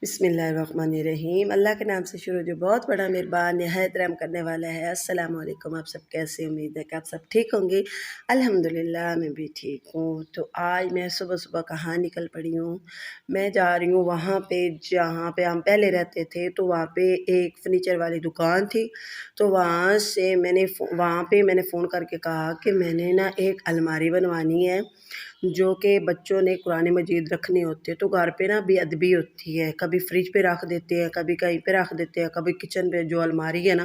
بسم اللہ الرحمن الرحیم۔ اللہ کے نام سے شروع جو بہت بڑا مہربان نہایت رحم کرنے والا ہے۔ السلام علیکم، آپ سب کیسے؟ امید ہے کہ آپ سب ٹھیک ہوں گے۔ الحمدللہ میں بھی ٹھیک ہوں۔ تو آج میں صبح صبح کہاں نکل پڑی ہوں، میں جا رہی ہوں وہاں پہ جہاں پہ ہم پہلے رہتے تھے، تو وہاں پہ ایک فرنیچر والی دکان تھی۔ تو وہاں پہ میں نے فون کر کے کہا کہ میں نے نا ایک الماری بنوانی ہے جو کہ بچوں نے قرآن مجید رکھنے ہوتے ہیں، تو گھر پہ نا بے ادبی ہوتی ہے، کبھی فریج پہ رکھ دیتے ہیں، کبھی کہیں پہ رکھ دیتے ہیں، کبھی کچن پہ جو الماری ہے نا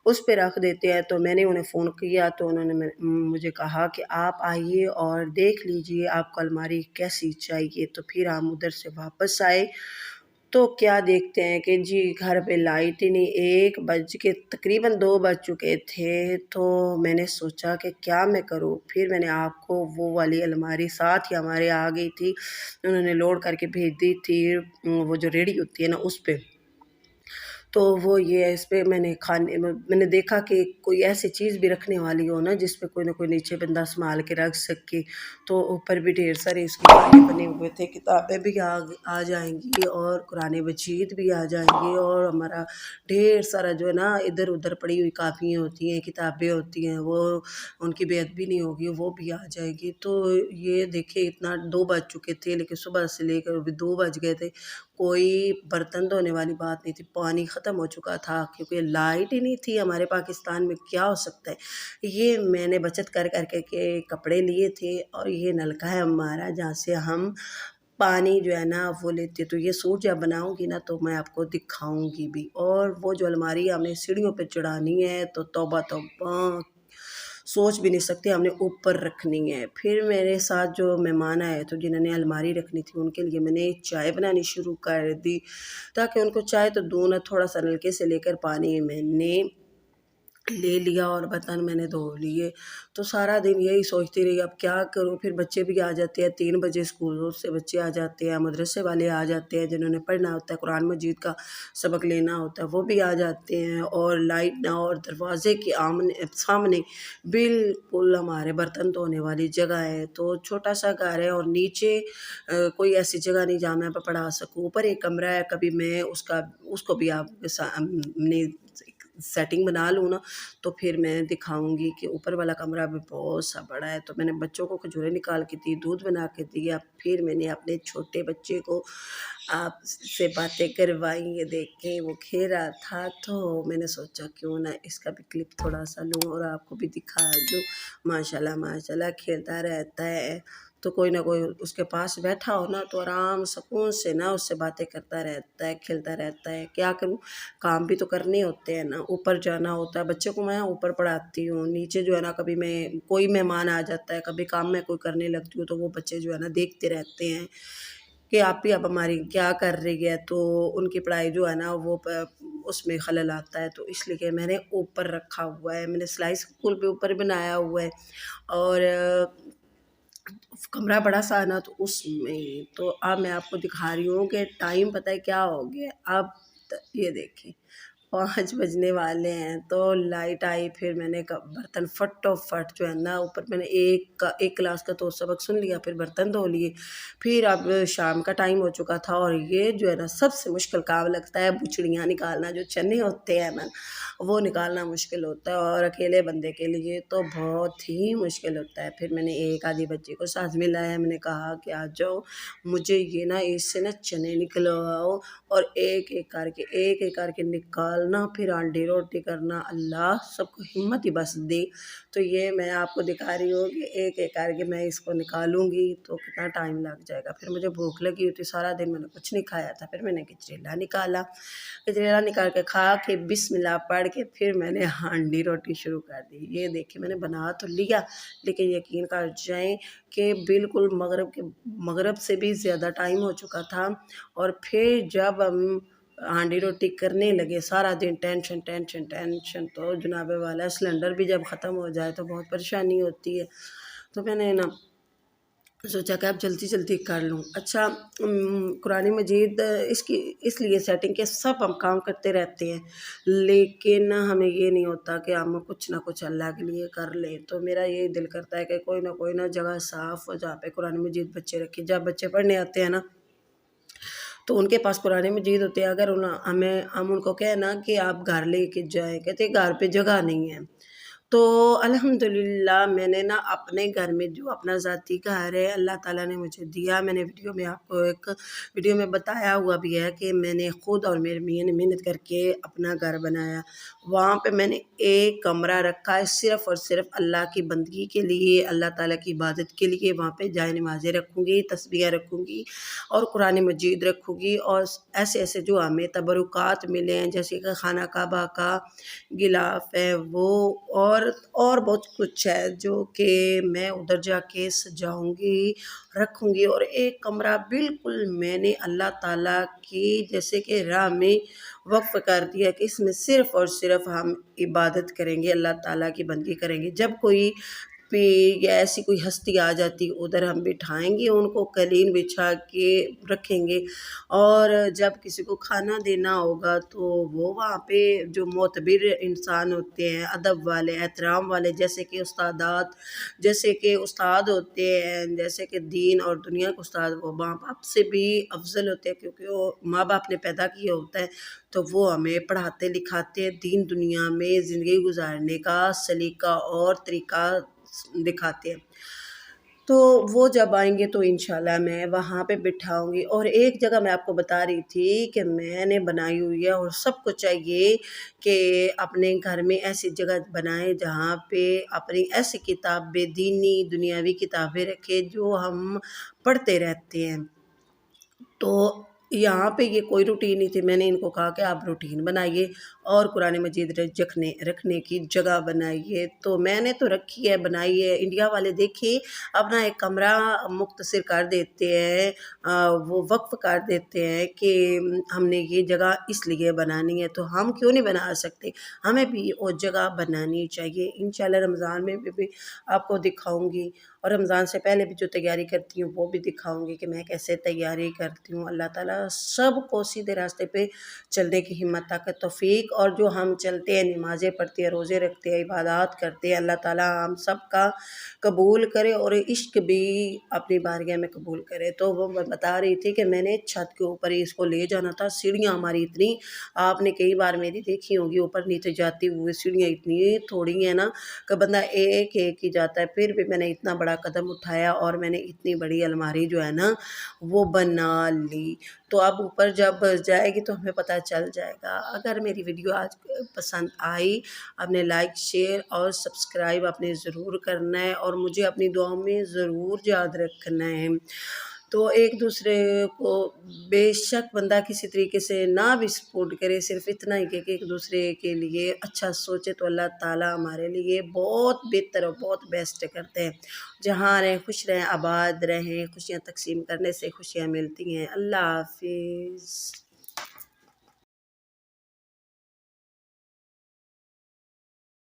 اس پہ رکھ دیتے ہیں۔ تو میں نے انہیں فون کیا تو انہوں نے مجھے کہا کہ آپ آئیے اور دیکھ لیجئے آپ کو الماری کیسی چاہیے۔ تو پھر ہم ادھر سے واپس آئے تو کیا دیکھتے ہیں کہ جی گھر پہ لائٹ ہی نہیں، 1 بج کے تقریباً 2 بج چکے تھے۔ تو میں نے سوچا کہ کیا میں کروں، پھر میں نے آپ کو وہ والی الماری ساتھ ہی ہمارے آ گئی تھی، انہوں نے لوڈ کر کے بھیج دی تھی، وہ جو ریڈی ہوتی ہے نا اس پہ۔ تو وہ یہ ہے، اس پہ میں نے دیکھا کہ کوئی ایسی چیز بھی رکھنے والی ہو نا جس پہ کوئی نہ کوئی نیچے بندہ سنبھال کے رکھ سکے۔ تو اوپر بھی ڈھیر سارے اس کی کھانے بنے ہوئے تھے، کتابیں بھی آ جائیں گی اور قرآن مجید بھی آ جائیں گی، اور ہمارا ڈھیر سارا جو ہے نا ادھر ادھر پڑی ہوئی کاپیاں ہوتی ہیں، کتابیں ہوتی ہیں، وہ ان کی بے ادبی نہیں ہوگی، وہ بھی آ جائے گی۔ تو یہ دیکھیں اتنا 2 بج چکے تھے، لیکن صبح سے لے کر ابھی 2 بج گئے تھے، کوئی برتن دھونے والی بات نہیں تھی، پانی ختم ہو چکا تھا کیونکہ لائٹ ہی نہیں تھی۔ ہمارے پاکستان میں کیا ہو سکتا ہے۔ یہ میں نے بچت کر کر کے کپڑے لیے تھے، اور یہ نلکا ہے ہمارا جہاں سے ہم پانی جو ہے نا وہ لیتے۔ تو یہ سوٹ جب بناؤں گی نا تو میں آپ کو دکھاؤں گی بھی۔ اور وہ جو الماری ہم نے سیڑھیوں پہ چڑھانی ہے تو توبہ توبہ، سوچ بھی نہیں سکتے، ہم نے اوپر رکھنی ہے۔ پھر میرے ساتھ جو مہمان آئے تو جنہوں نے الماری رکھنی تھی ان کے لیے میں نے چائے بنانی شروع کر دی، تاکہ ان کو چائے تو دوں نا، تھوڑا سا نلکے سے لے کر پانی میں نے لے لیا اور برتن میں نے دھو لیے۔ تو سارا دن یہی سوچتی رہی اب کیا کروں۔ پھر بچے بھی آ جاتے ہیں، 3 بجے اسکولوں سے بچے آ جاتے ہیں، مدرسے والے آ جاتے ہیں جنہوں نے پڑھنا ہوتا ہے، قرآن مجید کا سبق لینا ہوتا ہے، وہ بھی آ جاتے ہیں۔ اور لائٹ نہ، اور دروازے کے سامنے بالکل ہمارے برتن دھونے والی جگہ ہے۔ تو چھوٹا سا گھر ہے اور نیچے کوئی ایسی جگہ نہیں جہاں میں پڑھا سکوں۔ اوپر ایک کمرہ ہے، کبھی میں اس کو بھی آپ کے سامنے سیٹنگ بنا لوں نا تو پھر میں دکھاؤں گی کہ اوپر والا کمرہ بھی بہت سا بڑا ہے۔ تو میں نے بچوں کو کھجوریں نکال کے دی، دودھ بنا کے دیا، پھر میں نے اپنے چھوٹے بچے کو آپ سے باتیں کروائی، یہ دیکھیں وہ کھیل رہا تھا، تو میں نے سوچا کیوں نہ اس کا بھی کلپ تھوڑا سا لوں اور آپ کو بھی دکھا دوں۔ ماشاءاللہ ماشاءاللہ کھیلتا رہتا ہے، تو کوئی نہ کوئی اس کے پاس بیٹھا ہو نا تو آرام سکون سے نا اس سے باتیں کرتا رہتا ہے، کھیلتا رہتا ہے۔ کیا کروں، کام بھی تو کرنے ہوتے ہیں نا، اوپر جانا ہوتا ہے۔ بچے کو میں اوپر پڑھاتی ہوں، نیچے جو ہے نا کبھی کوئی مہمان آ جاتا ہے، کبھی کام میں کوئی کرنے لگتی ہوں تو وہ بچے جو ہے نا دیکھتے رہتے ہیں کہ آپ بھی اب ہماری کیا کر رہی ہے، تو ان کی پڑھائی جو ہے نا وہ اس میں خلل آتا ہے۔ تو اس لیے کہ میں نے اوپر رکھا ہوا ہے، میں نے سلائی اسکول پہ اوپر بنایا ہوا ہے، اور کمرہ بڑا سا نا تو اس میں۔ تو اب میں آپ کو دکھا رہی ہوں کہ ٹائم پتہ ہے کیا ہو گیا اب، یہ دیکھیں 5 بجنے والے ہیں۔ تو لائٹ آئی، پھر میں نے برتن فٹ جو ہے نا اوپر، میں نے ایک کلاس کا تو سبق سن لیا، پھر برتن دھو لیے۔ پھر اب شام کا ٹائم ہو چکا تھا، اور یہ جو ہے نا سب سے مشکل کام لگتا ہے، بچڑیاں نکالنا، جو چنے ہوتے ہیں نا وہ نکالنا مشکل ہوتا ہے، اور اکیلے بندے کے لیے تو بہت ہی مشکل ہوتا ہے۔ پھر میں نے ایک آدھی بچی کو ساتھ میں لایا، میں نے کہا کہ آ جاؤ، مجھے یہ نا اس سے نا چنے نکلواؤ، اور ایک ایک کر کے نکالنا، پھر آنڈی روٹی کرنا۔ اللہ سب کو ہمت ہی بس دے۔ تو یہ میں آپ کو دکھا رہی ہوں کہ ایک ایک کر کے میں اس کو نکالوں گی تو کتنا ٹائم لگ جائے گا۔ پھر مجھے بھوک لگی ہوئی تھی، سارا دن میں نے کچھ نہیں کھایا تھا، پھر میں نے گجریلا نکال کے کھا کے بسم اللہ پڑھ کے پھر میں نے ہانڈی روٹی شروع کر دی۔ یہ دیکھیں میں نے بنا تو لیا، لیکن یقین کر جائیں کہ بالکل مغرب سے بھی زیادہ ٹائم ہو چکا تھا، اور پھر جب ہم ہانڈی روٹی کرنے لگے سارا دن ٹینشن ٹینشن ٹینشن، تو جناب والا سلنڈر بھی جب ختم ہو جائے تو بہت پریشانی ہوتی ہے۔ تو میں نے نا سوچا کہ اب جلدی جلدی کر لوں۔ اچھا، قرآن مجید اس لیے سیٹنگ کے سب ہم کام کرتے رہتے ہیں، لیکن ہمیں یہ نہیں ہوتا کہ ہم کچھ نہ کچھ اللہ کے لیے کر لیں۔ تو میرا یہ دل کرتا ہے کہ کوئی نہ کوئی نہ جگہ صاف ہو جہاں پہ قرآن مجید بچے رکھے، جب بچے پڑھنے آتے ہیں نا تو ان کے پاس قرآن مجید ہوتے ہیں، اگر ہم ان کو کہیں نا کہ آپ گھر لے کے جائیں، کہتے گھر پہ جگہ نہیں ہے۔ تو الحمدللہ میں نے نا اپنے گھر میں جو اپنا ذاتی گھر ہے اللہ تعالیٰ نے مجھے دیا، میں نے ویڈیو میں آپ کو ایک ویڈیو میں بتایا ہوا بھی ہے کہ میں نے خود اور میرے میاں نے محنت کر کے اپنا گھر بنایا۔ وہاں پہ میں نے ایک کمرہ رکھا ہے صرف اور صرف اللہ کی بندگی کے لیے، اللہ تعالیٰ کی عبادت کے لیے۔ وہاں پہ جائے نمازیں رکھوں گی، تسبیح رکھوں گی اور قرآن مجید رکھوں گی، اور ایسے ایسے جو ہمیں تبرکات ملے ہیں جیسے کہ خانہ کعبہ کا غلاف ہے وہ، اور بہت کچھ ہے جو کہ میں ادھر جا کے سجاؤں گی، رکھوں گی۔ اور ایک کمرہ بالکل میں نے اللہ تعالیٰ کی جیسے کہ راہ میں وقف کر دیا کہ اس میں صرف اور صرف ہم عبادت کریں گے، اللہ تعالیٰ کی بندگی کریں گے۔ جب کوئی پیر یا ایسی کوئی ہستی آ جاتی ادھر ہم بٹھائیں گے، ان کو قالین بچھا کے رکھیں گے، اور جب کسی کو کھانا دینا ہوگا تو وہ وہاں پہ جو معتبر انسان ہوتے ہیں، ادب والے، احترام والے، جیسے کہ جیسے کہ استاد ہوتے ہیں، جیسے کہ دین اور دنیا کے استاد، وہ ماں باپ سے بھی افضل ہوتے ہیں کیونکہ وہ ماں باپ نے پیدا کیا ہوتا ہے، تو وہ ہمیں پڑھاتے لکھاتے ہیں، دین دنیا میں زندگی گزارنے کا سلیقہ اور طریقہ دکھاتے ہیں۔ تو وہ جب آئیں گے تو انشاءاللہ میں وہاں پہ بٹھاؤں گی۔ اور ایک جگہ میں آپ کو بتا رہی تھی کہ میں نے بنائی ہوئی ہے، اور سب کو چاہیے کہ اپنے گھر میں ایسی جگہ بنائیں جہاں پہ اپنی ایسی کتابیں، دینی دنیاوی کتابیں رکھے جو ہم پڑھتے رہتے ہیں۔ تو یہاں پہ یہ کوئی روٹین نہیں تھی، میں نے ان کو کہا کہ آپ روٹین بنائیے اور قرآن مجید رکھنے کی جگہ بنائیے۔ تو میں نے تو رکھی ہے، بنائی ہے۔ انڈیا والے دیکھیں اپنا ایک کمرہ مختصر کر دیتے ہیں، وہ وقف کر دیتے ہیں کہ ہم نے یہ جگہ اس لیے بنانی ہے، تو ہم کیوں نہیں بنا سکتے؟ ہمیں بھی وہ جگہ بنانی چاہیے۔ انشاءاللہ رمضان میں بھی آپ کو دکھاؤں گی، اور رمضان سے پہلے بھی جو تیاری کرتی ہوں وہ بھی دکھاؤں گی کہ میں کیسے تیاری کرتی ہوں۔ اللہ تعالیٰ سب کو سیدھے راستے پہ چلنے کی ہمت، طاقت، توفیق، اور جو ہم چلتے ہیں، نمازیں پڑھتے ہیں، روزے رکھتے ہیں، عبادات کرتے ہیں، اللہ تعالیٰ ہم سب کا قبول کرے اور عشق بھی اپنی بارگاہ میں قبول کرے۔ تو وہ میں بتا رہی تھی کہ میں نے چھت کے اوپر ہی اس کو لے جانا تھا، سیڑھیاں ہماری اتنی، آپ نے کئی بار میری دیکھی ہوگی اوپر نیچے جاتی ہوئے، سیڑھیاں اتنی تھوڑی ہیں نا کہ بندہ ایک ایک ہی جاتا ہے، پھر بھی میں نے اتنا بڑا قدم اٹھایا اور میں نے اتنی بڑی الماری جو ہے نا وہ بنا لی۔ تو اب اوپر جب جائے گی تو ہمیں پتہ چل جائے گا۔ اگر میری ویڈیو آج پسند آئی، آپ نے لائک، شیئر اور سبسکرائب آپ نے ضرور کرنا ہے، اور مجھے اپنی دعاؤں میں ضرور یاد رکھنا ہے۔ تو ایک دوسرے کو بے شک بندہ کسی طریقے سے نہ بھی سپورٹ کرے، صرف اتنا ہی کہ ایک دوسرے کے لیے اچھا سوچے، تو اللہ تعالیٰ ہمارے لیے بہت بہتر اور بہت بیسٹ کرتے ہیں۔ جہاں رہیں خوش رہیں، آباد رہیں، خوشیاں تقسیم کرنے سے خوشیاں ملتی ہیں۔ اللہ حافظ۔